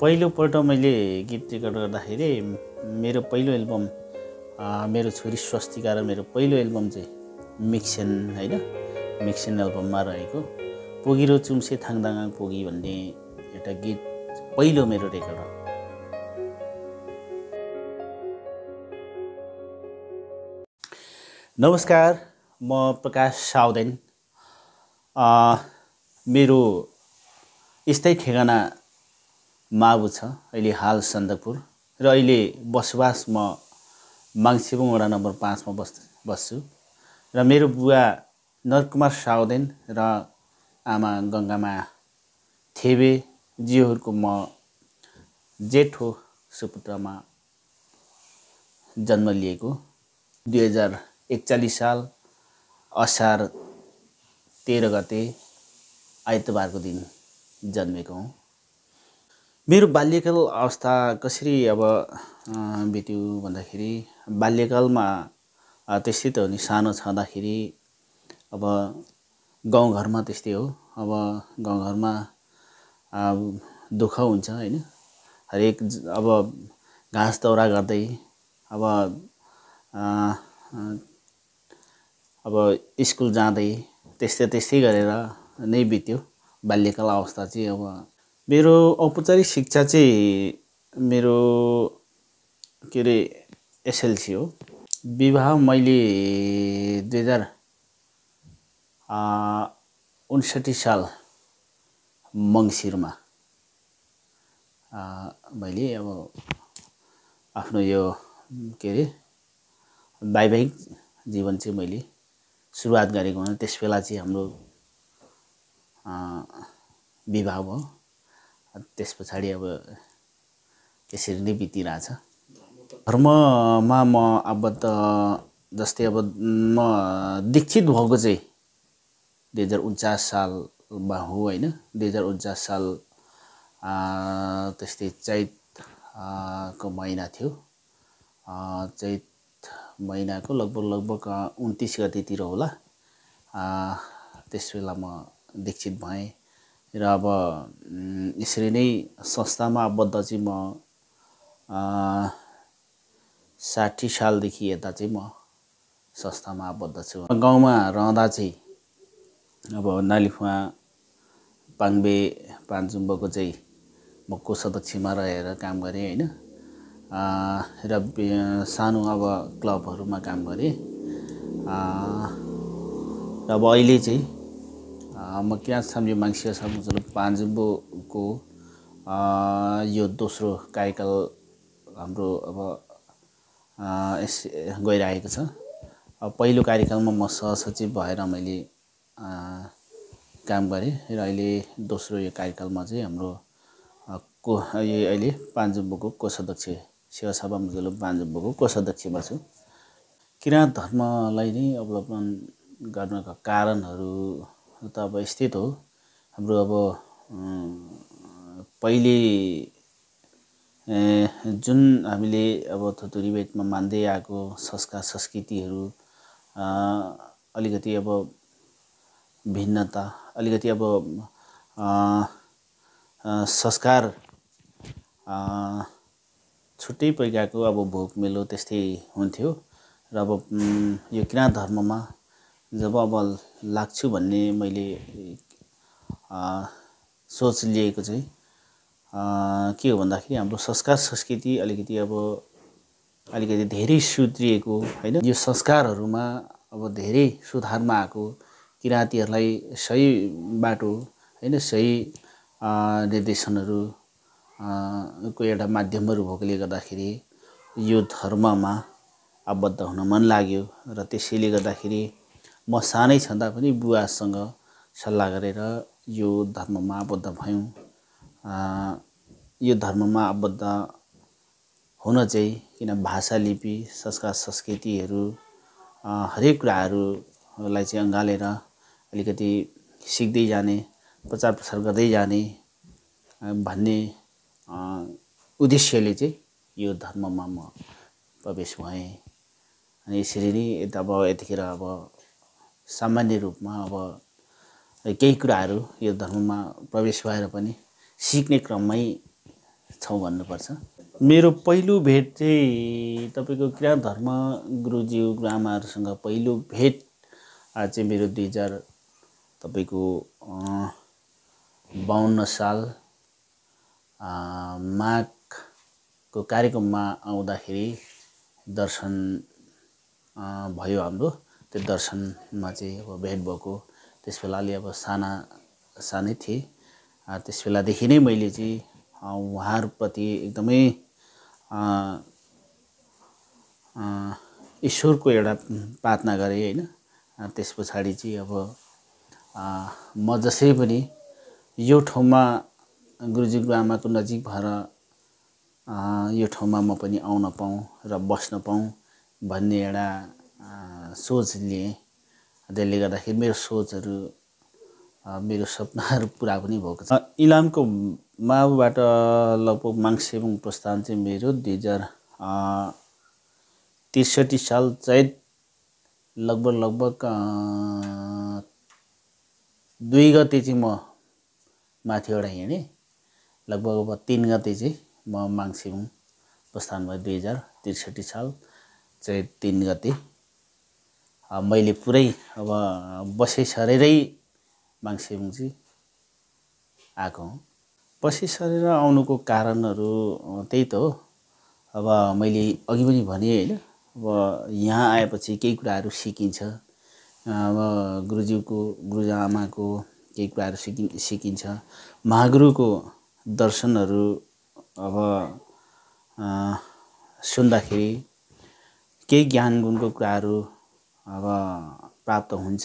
पहिलोपल्ट मैले गीत रेकर्ड गर्दाखेरि मेरो पहिलो एल्बम मेरो छोरी स्वस्तिका र मेरो पहिलो एल्बम चाहिँ मिक्सेन होइन मिक्सेन एल्बममा रहेको पोगिरो चुम्से थाङदाङ पोगी भन्ने एउटा गीत पहिलो मेरो रेकर्ड हो। नमस्कार, म प्रकाश साउदेन। मेरो स्थायी ठेगाना माबु छ, अहिले हाल सन्दकपुर र अहिले बसोबास म माङसेबुङ वडा नम्बर 5 मा बस्छु र मेरो बुवा नरकुमार साउदेन र आमा गङ्गामा थेबे जीवहरूको म जेठो सुपुत्रमा जन्म लिएको। 2041 साल असार 13 गते आइतबारको दिन जन्मेको हुँ। मेरो बाल्यकाल अवस्था कसरी बित्यो भन्दाखेरि बाल्यकालमा त्यस्तै त हो नि, सानो छँदाखेरि गाउँघरमा त्यस्तै हो। गाउँघरमा दुःख हुन्छ हैन, हरेक घाँस दाउरा गर्दै स्कुल जाँदै त्यस्तै गरेर नै बित्यो बाल्यकाल अवस्था चाहिँ। मेरो औपचारिक शिक्षा चाहिँ मेरो एसएलसी हो। विवाह मैले 2059 साल मङ्सिरमा मैले आफ्नो यो वैवाहिक जीवन चाहिँ मैले सुरुवात गरेको हुँ। त्यस बेला चाहिँ हाम्रो विवाह भयो। त्यस पछाडि यसरी नै बितिरहेछ। धर्ममा म आबद्ध जस्तै म दीक्षित भएको चाहिँ 2049 सालमा हो होइन। 2049 साल त्यस्तै चैत महिना थियो। चैत महिनाको लगभग 29 गतेतिर होला। त्यस बेला म दीक्षित भएँ र यसरी नै संस्थामा आबद्ध चाहिँ म 60 सालदेखि यता चाहिँ म संस्थामा आबद्ध छु। गाउँमा रहँदा चाहिँ नालिफुवा पाङ्बे पान्जुम्बोको चाहिँ म कोषाध्यक्षमा रहेर काम गरेँ होइन। र सानो क्लबहरूमा काम गरेँ। र अहिले चाहिँ म किराँत छाम्जी माङ्सिया सामुजलुक पान्जुम्बोको यो दोस्रो कार्यकाल हाम्रो गइरहेको छ। पहिलो कार्यकालमा म सहसचिव भएर मैले काम गरेँ र अहिले दोस्रो यो कार्यकालमा चाहिँ हाम्रो अहिले पान्जुम्बोको कोषाध्यक्ष, सेवासभा मुजलुक पान्जुम्बोको कोषाध्यक्षमा छु। किराँत धर्मलाई नै अवलम्बन गर्नका कारणहरू त यस्तै त हो। हाम्रो पहिले जुन हामीले थुतुरी बेदमा मान्दै आएको संस्कार संस्कृतिहरू अलिकति भिन्नता, अलिकति संस्कार छुट्टै प्रकारको भोग मेलो त्यस्तै हुन्थ्यो। र यो किराँत धर्ममा जब लाग्छु भन्ने मैले सोच लिएको चाहिँ के हो भन्दाखेरि हाम्रो संस्कार संस्कृति अलिकति धेरै सुध्रिएको होइन। यो संस्कारहरूमा धेरै सुधारमा आएको, किराँतीहरूलाई सही बाटो होइन, सही निर्देशनहरू को एउटा माध्यमहरू भएकोले गर्दाखेरि यो धर्ममा आबद्ध हुन मन लाग्यो। र त्यसैले गर्दाखेरि म सानै छँदा पनि बुवासँग सल्लाह गरेर यो धर्ममा आबद्ध भयौँ। यो धर्ममा आबद्ध हुन चाहिँ किन भाषा लिपि संस्कार संस्कृतिहरू हरेक कुराहरूलाई चाहिँ अँगालेर अलिकति सिक्दै जाने, प्रचार प्रसार गर्दै जाने भन्ने उद्देश्यले चाहिँ यो धर्ममा म प्रवेश भएँ। अनि यसरी नै यतिखेर सामान्य रूपमा केही कुराहरू यो धर्ममा प्रवेश भएर पनि सिक्ने क्रममै छौँ भन्नुपर्छ। मेरो पहिलो भेट चाहिँ तपाईँको किराँत धर्म गुरुज्यू गुरुआमाहरूसँग पहिलो भेट चाहिँ मेरो 2000 तपाईँको 52 साल माघको कार्यक्रममा आउँदाखेरि दर्शन भयो हाम्रो। त्यो दर्शनमा चाहिँ अब भेट भएको। त्यस बेला अलि अब सानै थिएँ। त्यस बेलादेखि नै मैले चाहिँ उहाँहरूप्रति एकदमै ईश्वरको एउटा प्रार्थना गरेँ होइन। त्यस पछाडि चाहिँ अब म जसै पनि यो ठाउँमा गुरुजी गुरुआमाको नजिक भएर यो ठाउँमा म पनि आउन पाऊँ र बस्न पाऊँ भन्ने एउटा सोच लिएँ। त्यसले गर्दाखेरि मेरो सोचहरू मेरो सपनाहरू पुरा पनि भएको छ। इलामको मावबाट लगभग माङ्सेबुङ प्रस्थान चाहिँ मेरो 2063 साल चैत लगभग 2 गते चाहिँ म माथिबाट हिँडेँ। लगभग अब 3 गते चाहिँ म माङ्सेबुङ प्रस्थान भयो। 2063 साल चैत 3 गते मैले पुरै अब बसै सरेरै माङ्सेबुङ चाहिँ आएको हुँ। बसै सरेर आउनुको कारणहरू त्यही त हो। अब मैले अघि पनि भने होइन, अब यहाँ आएपछि केही कुराहरू सिकिन्छ। अब गुरुआमाको केही कुराहरू सिकिन्छ। महागुरुको दर्शनहरू अब सुन्दाखेरि केही ज्ञान गुणको कुराहरू अब प्राप्त हुन्छ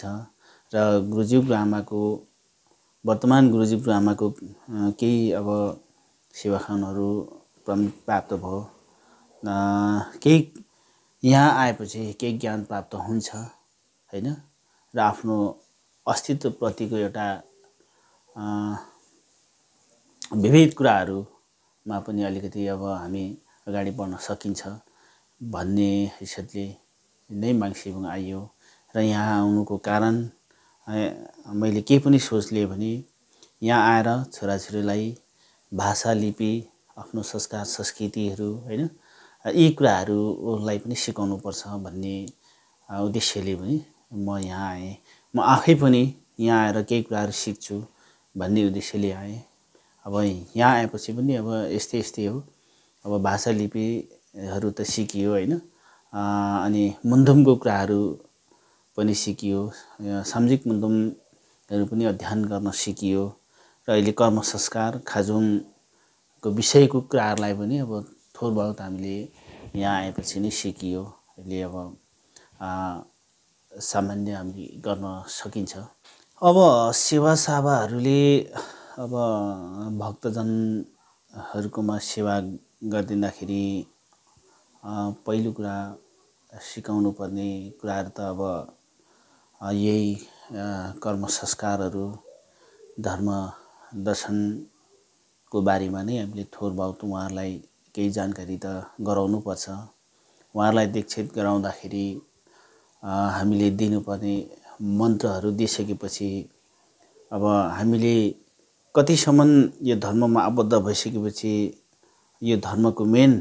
र गुरुजी गुरुआमाको वर्तमान गुरुजी गुरुआमाको केही अब सेवाखानहरू प्राप्त भयो। केही यहाँ आएपछि केही ज्ञान प्राप्त हुन्छ होइन र आफ्नो अस्तित्वप्रतिको एउटा विविध कुराहरूमा पनि अलिकति अब हामी अगाडि बढ्न सकिन्छ भन्ने हैसियतले नै माङ्सेबुङ आइयो। र यहाँ आउनुको कारण मैले केही पनि सोच लिएँ भने यहाँ आएर छोराछोरीलाई भाषा लिपि आफ्नो संस्कार संस्कृतिहरू होइन यी कुराहरूलाई पनि सिकाउनुपर्छ भन्ने उद्देश्यले पनि म यहाँ आएँ। म आफै पनि यहाँ आएर केही कुराहरू सिक्छु भन्ने उद्देश्यले आएँ। अब यहाँ आएपछि पनि अब यस्तै हो। अब भाषा लिपिहरू त सिकियो होइन, अनि मुन्धुमको कुराहरू पनि सिकियो। सामाजिक मुन्धुमहरू पनि अध्ययन गर्न सिकियो र अहिले कर्म संस्कार खाजुङको विषयको कुराहरूलाई पनि अब थोर बहुत हामीले यहाँ आएपछि नै सिकियो। अहिले अब सामान्य हामी गर्न सकिन्छ। अब सेवासावाहरूले अब भक्तजनहरूकोमा सेवा गरिदिँदाखेरि पहिलो कुरा सिकाउनु पर्ने कुराहरू त अब यही कर्म संस्कारहरू धर्म दर्शनको बारेमा नै हामीले थोर बहुत उहाँहरूलाई केही जानकारी त गराउनु पर्छ। उहाँहरूलाई दीक्षित गराउँदाखेरि हामीले दिनुपर्ने मन्त्रहरू दिइसकेपछि अब हामीले कतिसम्म यो धर्ममा आबद्ध भइसकेपछि यो धर्मको मेन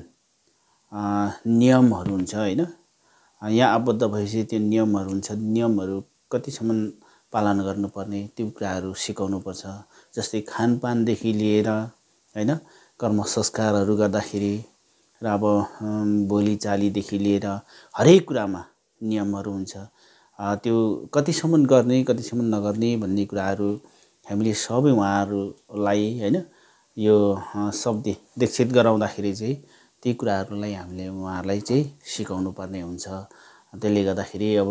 नियमहरू हुन्छ होइन। यहाँ आबद्ध भएपछि त्यो नियमहरू हुन्छ। नियमहरू कतिसम्म पालन गर्नुपर्ने त्यो कुराहरू सिकाउनुपर्छ। जस्तै खानपानदेखि लिएर होइन कर्म संस्कारहरू गर्दाखेरि र अब बोलीचालीदेखि लिएर हरेक कुरामा नियमहरू हुन्छ। त्यो कतिसम्म गर्ने कतिसम्म नगर्ने भन्ने कुराहरू हामीले सबै उहाँहरूलाई होइन यो शब्द दीक्षित गराउँदाखेरि चाहिँ ती कुराहरूलाई हामीले उहाँहरूलाई चाहिँ सिकाउनु पर्ने हुन्छ। त्यसले गर्दाखेरि अब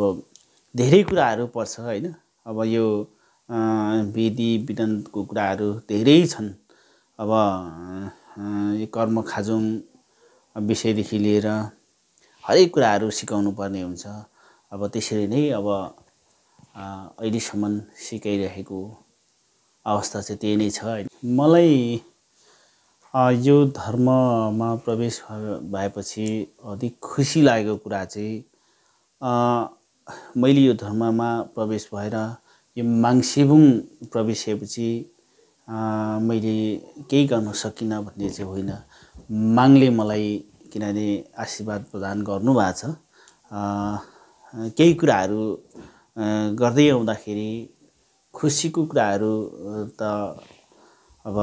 धेरै कुराहरू पर्छ होइन। अब यो विधि विधानको कुराहरू धेरै छन्। अब यो कर्म खाजुङ विषयदेखि लिएर हरेक कुराहरू सिकाउनु पर्ने हुन्छ। अब त्यसरी नै अब अहिलेसम्म सिकाइरहेको अवस्था चाहिँ त्यही नै छ। मलाई यो धर्ममा प्रवेश भएपछि अधिक खुसी लागेको कुरा चाहिँ मैले यो धर्ममा प्रवेश भएर यो माङ्सेबुङ प्रवेश भएपछि मैले केही गर्न सकिनँ भन्ने चाहिँ होइन। माङले मलाई किनभने आशीर्वाद प्रदान गर्नुभएको छ। केही कुराहरू गर्दै आउँदाखेरि खुसीको कुराहरू त अब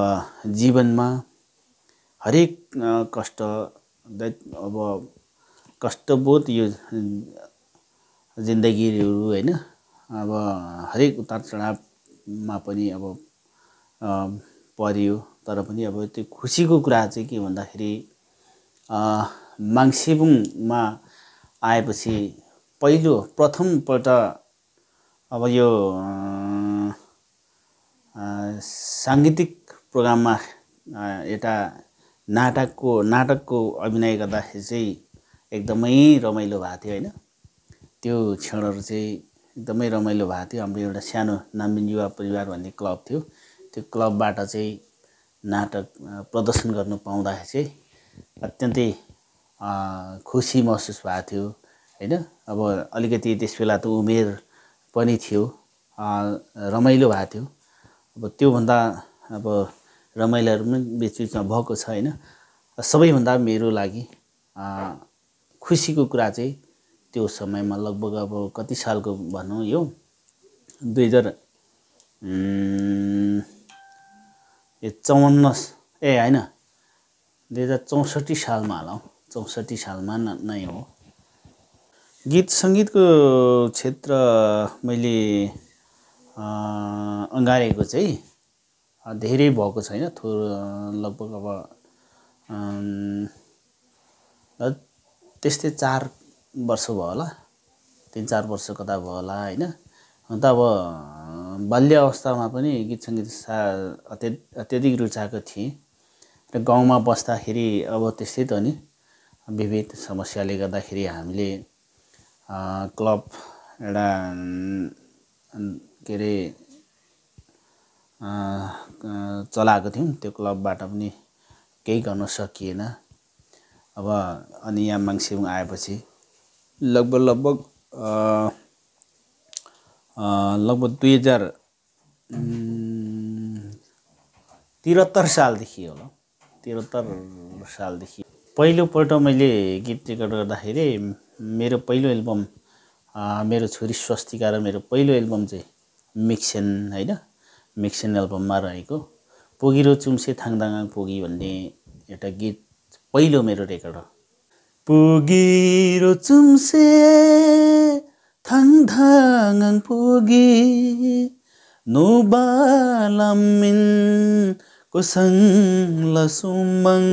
जीवनमा हरेक कष्ट अब कष्टबोध यो जिन्दगीहरू होइन, अब हरेक उतार चढावमा पनि अब परियो। तर पनि अब त्यो खुसीको कुरा चाहिँ के भन्दाखेरि माङ्सेबुङमा आएपछि प्रथमपल्ट अब यो साङ्गीतिक प्रोग्राममा एउटा नाटकको अभिनय गर्दाखेरि चाहिँ एकदमै रमाइलो भएको थियो होइन। त्यो क्षणहरू चाहिँ एकदमै रमाइलो भएको थियो। हाम्रो एउटा सानो नाम्बिन युवा परिवार भन्ने क्लब थियो, त्यो क्लबबाट चाहिँ नाटक प्रदर्शन गर्नु पाउँदाखेरि चाहिँ अत्यन्तै खुसी महसुस भएको थियो होइन। अब अलिकति त्यसबेला त उमेर पनि थियो, रमाइलो भएको थियो। अब त्योभन्दा अब रमाइलोहरू पनि बिचबिचमा भएको छ होइन। सबैभन्दा मेरो लागि खुसीको कुरा चाहिँ त्यो समयमा लगभग अब कति सालको भनौँ, यो 2064 सालमा होला, 64 सालमा नै हो। गीत सङ्गीतको क्षेत्र मैले अँगालेको चाहिँ धेरै भएको छैन, लगभग अब त्यस्तै 4 वर्ष भयो होला, 3-4 वर्ष कता भयो होला होइन। अन्त अब बाल्य अवस्थामा पनि गीत सङ्गीत अत्यधिक रुचाएको थिएँ र गाउँमा बस्दाखेरि अब त्यस्तै त नि, विविध समस्याले गर्दाखेरि हामीले क्लब एउटा के अरे चलाएको थियौँ। त्यो क्लबबाट पनि केही गर्न सकिएन। अब अनि यहाँ माङ्सेबुङ आएपछि लगभग 2073 सालदेखि होला, 73 सालदेखि पहिलोपल्ट मैले गीत रेकर्ड गर्दाखेरि मेरो पहिलो एल्बम, मेरो छोरी स्वस्तिका र मेरो पहिलो एल्बम चाहिँ मिक्सेन होइन, मिक्सेन एल्बममा रहेको पोगिरो चुम्से थाङदाङ पोगी भन्ने एउटा गीत पहिलो मेरो रेकर्ड हो। पोगिरो चुम्से थाङदाङ पोगी नोबालामिन कोसङ लसुमङ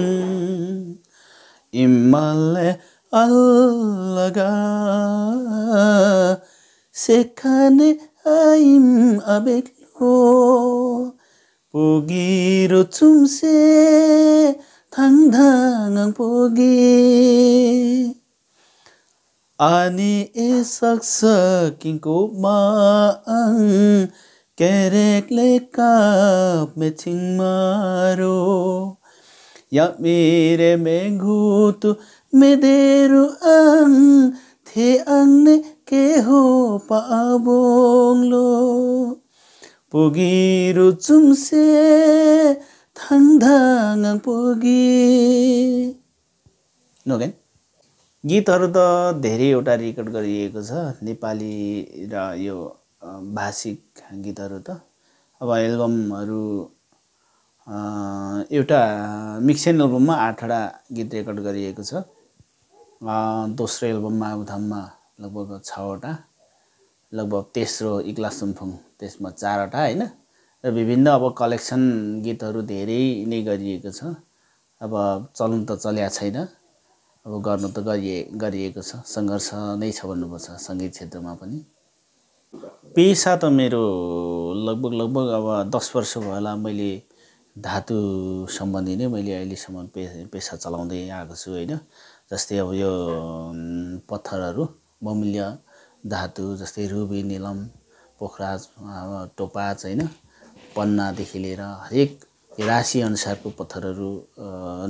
इम्माले अलगा सेखाने आइम अबेक्लो पोगिरो चुम्से थाङदाङ पोगी अनि सक्छ किको माङ केरेकले काप मेचिङ मारो या मेरे में घुतु मेदेरु आङ थे आङने के हो पाबोङ्लो पोगिरो चुम्से थाङदाङ पोगी। नोगेन गीतहरू त धेरैवटा रेकर्ड गरिएको छ, नेपाली र यो भाषिक गीतहरू त। अब एल्बमहरू एउटा मिक्सेन एल्बममा 8वटा गीत रेकर्ड गरिएको छ। दोस्रो एल्बममा उधाममा लगभग 6वटा, लगभग तेस्रो इक्ला सुनफुङ त्यसमा 4वटा होइन। र विभिन्न अब कलेक्सन गीतहरू धेरै नै गरिएको छ। अब चल्नु त चल्या छैन, अब गर्नु त गरिएको छ, सङ्घर्ष नै छ भन्नुपर्छ सङ्गीत क्षेत्रमा पनि। पेसा त मेरो लगभग अब 10 वर्ष भयो होला मैले धातु सम्बन्धी नै मैले अहिलेसम्म पेसा चलाउँदै आएको छु होइन। जस्तै अब यो पत्थरहरू, बहुमूल्य धातु जस्तै रुबी, निलम, पोखराज, टोपाज होइन, पन्नादेखि लिएर हरेक राशि अनुसारको पत्थरहरू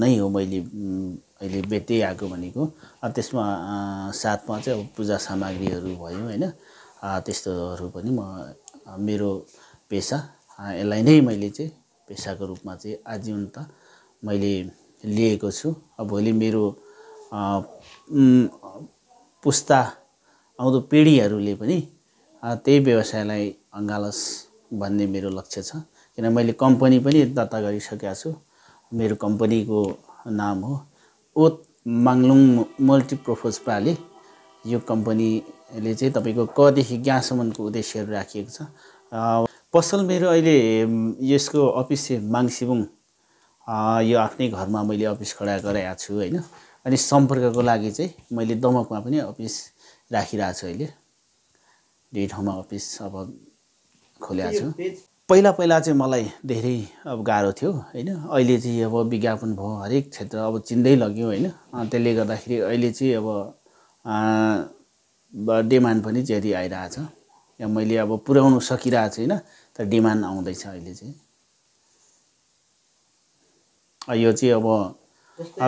नै हो मैले अहिले बेच्दै आएको भनेको। त्यसमा साथमा चाहिँ अब पूजा सामग्रीहरू भयो होइन, त्यस्तोहरू पनि मेरो पेसा, यसलाई नै मैले चाहिँ पेसाको रूपमा चाहिँ आजीवन त मैले लिएको छु। भोलि मेरो पुस्ता आउँदो पिँढीहरूले पनि त्यही व्यवसायलाई अँगालोस् भन्ने मेरो लक्ष्य छ। किन मैले कम्पनी पनि दर्ता गरिसकेको छु। मेरो कम्पनीको नाम हो ओत माङलुङ मल्टिपर्पज प्राली। यो कम्पनीले चाहिँ तपाईँको कदेखि ज्ञसम्मको उद्देश्यहरू राखिएको छ। पसल मेरो अहिले यसको अफिस चाहिँ माङसिबुङ, यो आफ्नै घरमा मैले अफिस खडा गराएको छु होइन। अनि सम्पर्कको लागि चाहिँ मैले दमकमा पनि अफिस राखिरहेको छु। अहिले 2 ठाउँमा अफिस अब खोलेको छु। पहिला चाहिँ मलाई धेरै अब गाह्रो थियो होइन। अहिले चाहिँ अब विज्ञापन भयो, हरेक क्षेत्र अब चिन्दै लग्यो होइन। त्यसले गर्दाखेरि अहिले चाहिँ अब डिमान्ड पनि ज्यादै आइरहेछ। मैले अब पुर्याउनु सकिरहेको छैन, तर डिमान्ड आउँदैछ अहिले चाहिँ। यो चाहिँ अब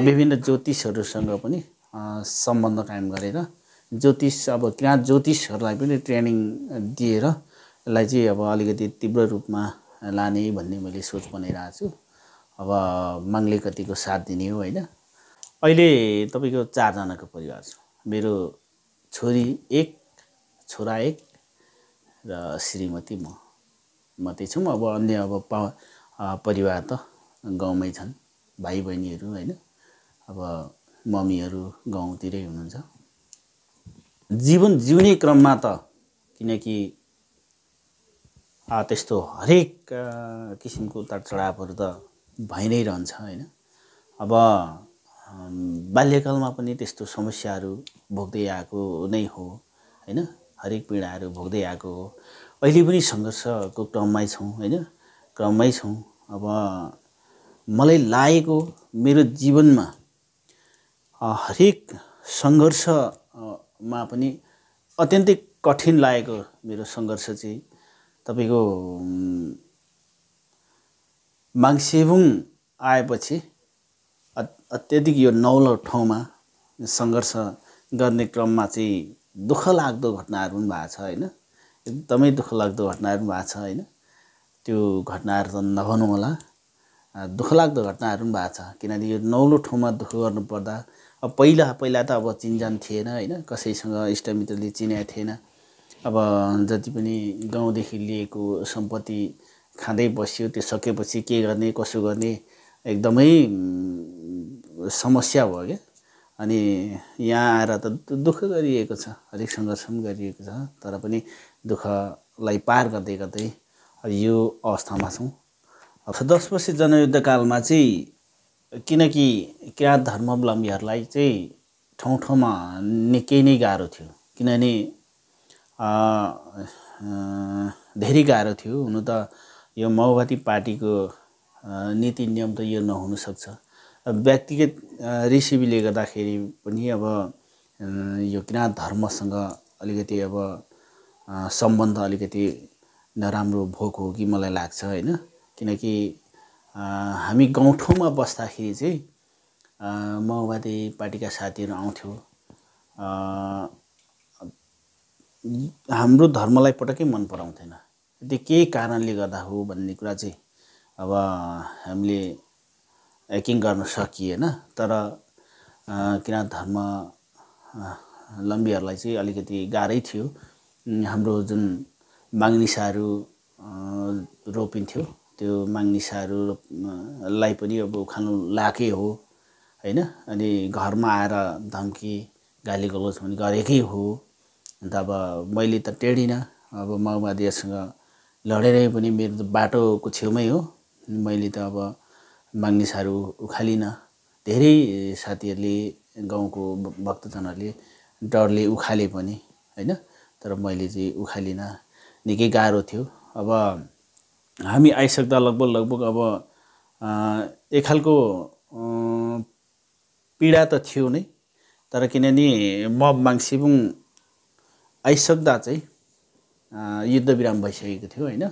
विभिन्न ज्योतिषहरूसँग पनि सम्बन्ध कायम गरेर ज्योतिष अब त्यहाँ ज्योतिषहरूलाई पनि ट्रेनिङ दिएर यसलाई चाहिँ अब अलिकति तीव्र रूपमा लाने भन्ने मैले सोच बनाइरहेको छु। अब माग्ले कतिको साथ दिने हो होइन। अहिले तपाईँको 4 जनाको परिवार छ। मेरो छोरी 1, छोरा 1 र श्रीमती म मात्रै छौँ। अब अन्य अब परिवार त गाउँमै छन्, भाइ बहिनीहरू होइन। अब मम्मीहरू गाउँतिरै हुनुहुन्छ। जीवन जिउने क्रममा त किनकि त्यस्तो हरेक किसिमको उतार चढावहरू त भइ नै रहन्छ होइन। अब बाल्यकालमा पनि त्यस्तो समस्याहरू भोग्दै आएको नै हो होइन। हरेक पीडाहरू भोग्दै आएको हो। अहिले पनि सङ्घर्षको क्रममै छौँ होइन, क्रममै छौँ। अब मलाई लागेको मेरो जीवनमा हरेक सङ्घर्षमा पनि अत्यन्तै कठिन लागेको मेरो सङ्घर्ष चाहिँ तपाईँको माङसेबुङ आएपछि अत्यधिक यो नौलो ठाउँमा सङ्घर्ष गर्ने क्रममा चाहिँ दुःखलाग्दो घटनाहरू पनि भएको छ होइन। एकदमै दुःखलाग्दो घटनाहरू पनि भएको छ होइन। त्यो घटनाहरू त नभनौँ होला, दुःखलाग्दो घटनाहरू पनि भएको छ। किनभने यो नौलो ठाउँमा दुःख गर्नुपर्दा अब पहिला त अब चिनजान थिएन होइन, कसैसँग इष्टमित्रले चिनेको थिएन। अब जति पनि गाउँदेखि लिएको सम्पत्ति खाँदै बस्यो, त्यो सकेपछि के गर्ने कसो गर्ने एकदमै समस्या भयो क्या। अनि यहाँ आएर त दुःख गरिएको छ, हरेक सङ्घर्ष पनि गरिएको छ। तर पनि दुःखलाई पार गर्दै गर्दै यो अवस्थामा छौँ। अब 10 वर्ष जनयुद्धकालमा चाहिँ किनकि किराँत धर्मावलम्बीहरूलाई चाहिँ ठाउँ ठाउँमा निकै नै गाह्रो थियो। किनभने धेरै गाह्रो थियो। हुनु त यो माओवादी पार्टीको नीति नियम त यो नहुन सक्छ। व्यक्तिगत रेसिपीले गर्दाखेरि पनि अब यो किराँत धर्मसँग अलिकति अब सम्बन्ध अलिकति नराम्रो भएको हो कि मलाई लाग्छ होइन। किनकि हामी गाउँठाउँमा बस्दाखेरि चाहिँ माओवादी पार्टीका साथीहरू आउँथ्यो। हाम्रो धर्मलाई पटक्कै मन पराउँथेन। त्यो केही कारणले गर्दा हो भन्ने कुरा चाहिँ अब हामीले यकिन गर्न सकिएन। तर किराँत धर्मावलम्बीहरूलाई चाहिँ अलिकति गाह्रै थियो। हाम्रो जुन माग्निसाहरू रोपिन्थ्यो, त्यो माग्निसाहरूलाई पनि अब उखाल्नु लाकै हो होइन। अनि घरमा आएर धम्की गाली गलौज पनि गरेकै हो। अन्त अब मैले त टेडिनँ। अब माओवादीहरूसँग लडेरै पनि मेरो त बाटोको छेउमै हो। मैले त अब माग्निसाहरू उखालिनँ। धेरै साथीहरूले गाउँको भक्तजनहरूले डरले उखाले पनि होइन। तर मैले चाहिँ उखालिनँ। निकै गाह्रो थियो। अब हामी आइसक्दा लगभग अब एक खालको पीडा त थियो नै। तर किनभने म माङसिबुङ आइसक्दा चाहिँ युद्धविराम भइसकेको थियो होइन।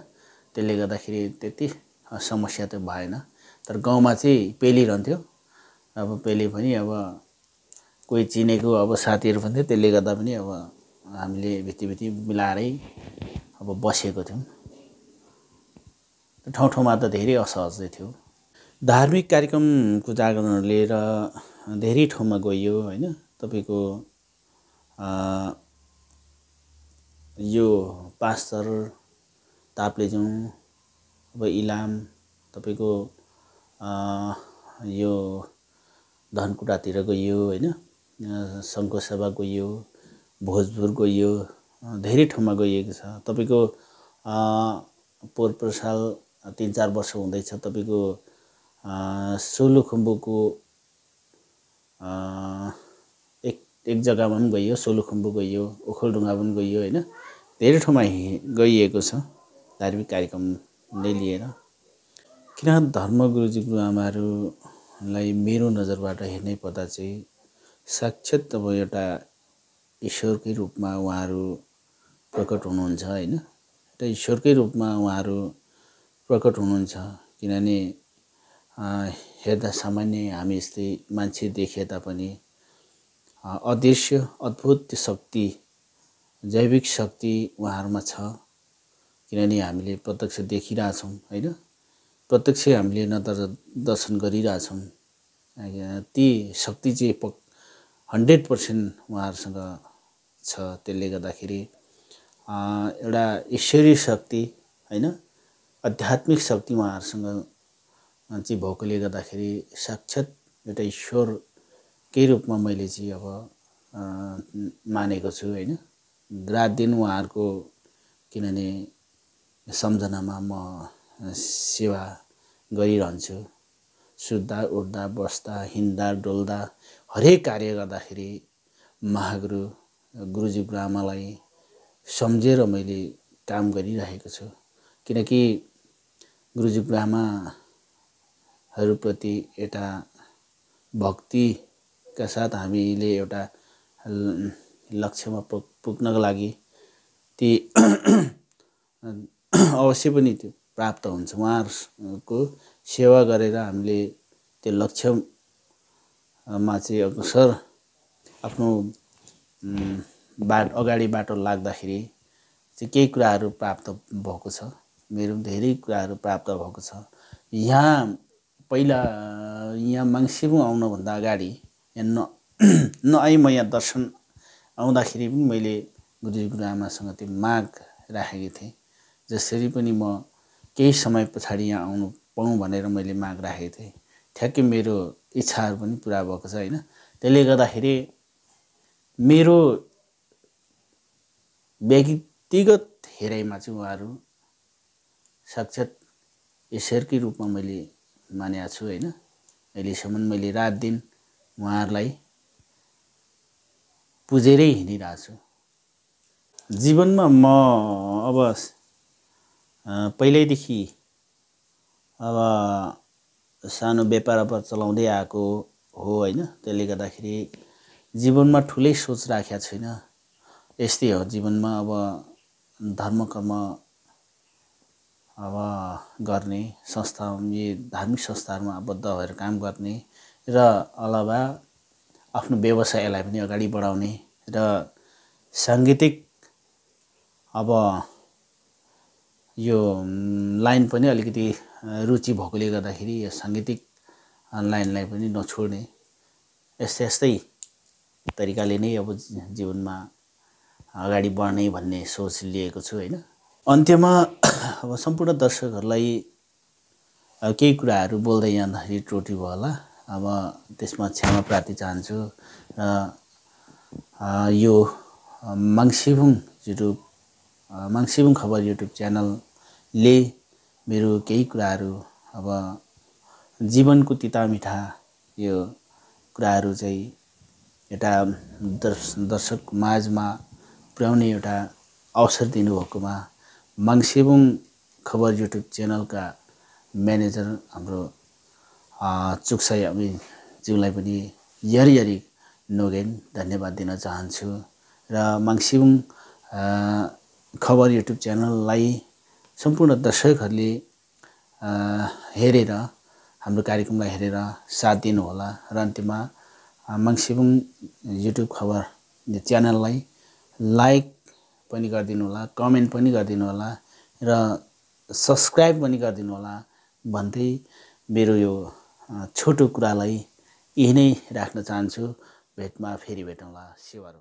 त्यसले गर्दाखेरि त्यति समस्या त भएन। तर गाउँमा चाहिँ पेलिरहन्थ्यो। अब पेले पनि अब कोही चिनेको अब साथीहरू पनि थियो। त्यसले गर्दा पनि अब हामीले भित्ती मिलाएरै अब बसेको थियौँ। ठाउँ ठाउँमा त धेरै असहजै थियो। धार्मिक कार्यक्रमको जागरण लिएर धेरै ठाउँमा गइयो हैन। तपाईको यो पास्तर ताप्लेजुङ अब इलाम तपाईको यो धनकुटातिर गइयो हैन। सङ्घसभा गइयो, भोजपुर गइयो, धेरै ठाउँमा गइएको छ। तपाईको पोहोर साल 3-4 वर्ष हुँदैछ तपाईको सोलुखुम्बुको एक जग्गामा पनि गइयो, सोलुखुम्बु गइयो, ओखलढुङ्गा पनि गइयो हैन। धेरै ठाउँमा गइएको छ धार्मिक कार्यक्रमले लिएर। किन धर्मगुरुजी गुरुआमाहरूलाई मेरो नजरबाट हेर्नै पर्दा चाहिँ साक्षात् अब एउटा ईश्वरकै रूपमा उहाँहरू प्रकट हुनुहुन्छ हैन। एउटा ईश्वरकै रूपमा उहाँहरू प्रकट हुनुहुन्छ। किनभने हेर्दा सामान्य हामी जस्तै मान्छे देखे तापनि अदृश्य अद्भुत शक्ति, जैविक शक्ति उहाँहरूमा छ। किनभने हामीले प्रत्यक्ष देखिरहेछौँ हैन। प्रत्यक्ष हामीले दर्शन गरिरहेछौँ। ती शक्ति चाहिँ 100% उहाँहरूसँग छ। त्यसले गर्दाखेरि एउटा ईश्वरीय शक्ति हैन, आध्यात्मिक शक्ति उहाँहरूसँग चाहिँ भएकोले गर्दाखेरि साक्षात् एउटा ईश्वरकै रूपमा मैले चाहिँ अब मानेको छु हैन। रात दिन उहाँहरूको किनभने सम्झनामा म सेवा गरिरहन्छु। सुत्दा उठ्दा बस्दा हिँड्दा डुल्दा हरेक कार्य गर्दाखेरि महागुरु गुरुजी गुरुआमालाई सम्झेर मैले काम गरिरहेको छु। किनकि गुरुजी गुरुआमाहरूप्रति एउटा भक्तिका साथ हामीले एउटा लक्ष्यमा पुग्नको लागि ती अवश्य पनि त्यो प्राप्त हुन्छ। उहाँहरूको सेवा गरेर हामीले त्यो लक्ष्यमा चाहिँ अग्रसर आफ्नो अगाडि बाटो लाग्दाखेरि चाहिँ केही कुराहरू प्राप्त भएको छ। मेरो धेरै कुराहरू प्राप्त भएको छ। यहाँ पहिला यहाँ मङ्सिरौँ आउनुभन्दा अगाडि नआई म यहाँ दर्शन आउँदाखेरि पनि मैले गुरुजी गुरुआमासँग त्यो माग राखेको थिएँ। जसरी पनि म केही समय पछाडि यहाँ आउनु पाऊँ भनेर मैले माग राखेको थिएँ। ठ्याक्कै मेरो इच्छाहरू पनि पुरा भएको छ हैन। त्यसले गर्दाखेरि मेरो व्यक्तिगत हेराइमा चाहिँ उहाँहरू साक्षात् ईश्वरकै रूपमा मैले मानेको छु हैन। अहिलेसम्म मैले रात दिन उहाँहरूलाई पुजेरै हिँडिरहेको छु। जीवनमा म अब पहिल्यैदेखि अब सानो व्यापार चलाउँदै आएको हो हैन। त्यसले गर्दाखेरि जीवनमा ठुलै सोच राखेको छैन। यस्तै हो जीवनमा अब धर्म कर्म अब गर्ने संस्था धार्मिक संस्थाहरूमा आबद्ध भएर काम गर्ने र अलावा आफ्नो व्यवसायलाई पनि अगाडि बढाउने र साङ्गीतिक अब यो लाइन पनि अलिकति रुचि भएकोले गर्दाखेरि यो साङ्गीतिक लाइनलाई पनि नछोड्ने यस्तै तरिकाले नै अब जीवनमा अगाडि बढ्ने भन्ने सोच लिएको छु हैन। अन्त्यमा अब सम्पूर्ण दर्शकहरूलाई केही कुराहरू बोल्दै जाँदाखेरि त्रुटि भयो होला। अब त्यसमा क्षमा प्रार्थी चाहन्छु। र यो मङ्सिबुङ खबर युट्युब च्यानलले मेरो केही कुराहरू अब जीवनको तिता मिठा यो कुराहरू चाहिँ एउटा दर्शक माझमा पुर्याउने एउटा अवसर दिनुभएकोमा मङ्सिबुङ खबर युट्युब च्यानलका म्यानेजर हाम्रो चुक्साई ज्यूलाई पनि यरी नोगेन धन्यवाद दिन चाहन्छु। र मङ्सिबुङ खबर युट्युब च्यानललाई सम्पूर्ण दर्शकहरूले हेरेर हाम्रो कार्यक्रमलाई हेरेर साथ दिनुहोला। र अन्त्यमा मङ्सिबुङ युट्युब खबर च्यानललाई लाइक पनि गरिदिनु होला, कमेन्ट पनि गरिदिनु होला र सब्सक्राइब पनि गरिदिनु होला भन्दै मेरो यो छोटो कुरालाई यही नै राख्न चाहन्छु। भेटमा फेरि भेटौँला। सेवारो।